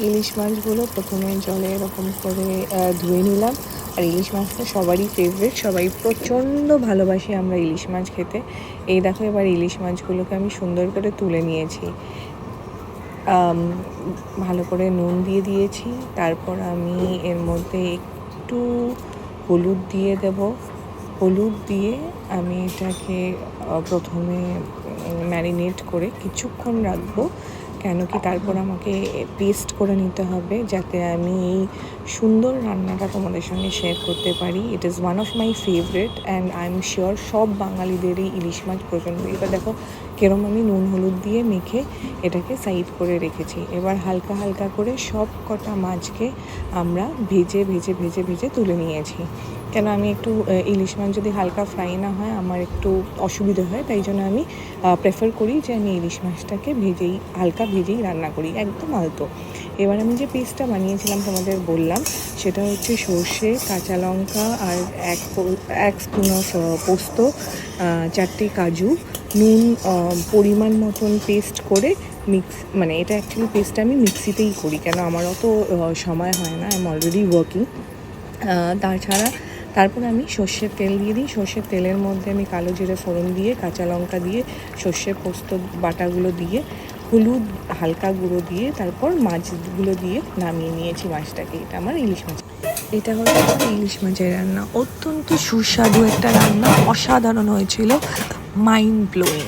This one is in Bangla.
ইলিশ মাছগুলো প্রথমে জলে এরকম করে ধুয়ে নিলাম। আর ইলিশ মাছটা সবারই ফেভারিট, সবাই প্রচণ্ড ভালোবাসি আমরা ইলিশ মাছ খেতে। এই দেখো এবার ইলিশ মাছগুলোকে আমি সুন্দর করে তুলে নিয়েছি, ভালো করে নুন দিয়ে দিয়েছি। তারপর আমি এর মধ্যে একটু হলুদ দিয়ে দেব। হলুদ দিয়ে আমি এটাকে প্রথমে ম্যারিনেট করে কিছুক্ষণ রাখবো, কেন কি তারপর আমাকে পেস্ট করে নিতে হবে, যাতে আমি এই সুন্দর রান্নাটা তোমাদের সঙ্গে শেয়ার করতে পারি। It is one of my favourite and I am sure সব বাঙালিদেরই ইলিশ মাছ পছন্দ। এবার দেখো কেরম আমি নুন হলুদ দিয়ে মেখে এটাকে সাইড করে রেখেছি। এবার হালকা হালকা করে সব কটা মাছকে আমরা ভেজে ভেজে ভেজে ভেজে তুলে নিয়েছি। কেন আমি একটু ইলিশ মাছ যদি হালকা ফ্রাই না হয় আমার একটু অসুবিধা হয়, তাই জন্য আমি প্রেফার করি যে আমি ইলিশ মাছটাকে হালকা ভেজেই রান্না করি, একদম আলতো। এবার আমি যে পেস্টটা বানিয়েছিলাম তোমাদের বললাম, সেটা হচ্ছে সর্ষে, কাঁচা লঙ্কা আর এক স্পুন অফ পোস্ত, 4টে কাজু, নুন পরিমাণ মতন পেস্ট করে মানে এটা অ্যাকচুয়ালি পেস্টটা আমি মিক্সিতেই করি, কেন আমার অত সময় হয় না, আই এম অলরেডি ওয়ার্কিং। তারপর আমি সর্ষের তেল দিয়ে দিই। সর্ষের তেলের মধ্যে আমি কালো জিরে ফোড়ন দিয়ে, কাঁচা লঙ্কা দিয়ে, সর্ষে পোস্ত বাটাগুলো দিয়ে, হলুদ হালকা গুঁড়ো দিয়ে, তারপর মাছগুলো দিয়ে নামিয়ে নিয়েছি মাছটাকে। এটা আমার ইলিশ মাছ। এটা হলো ইলিশ মাছের রান্না, অত্যন্ত সুস্বাদু একটা রান্না, অসাধারণ হয়েছিল, মাইন্ড ব্লোয়িং।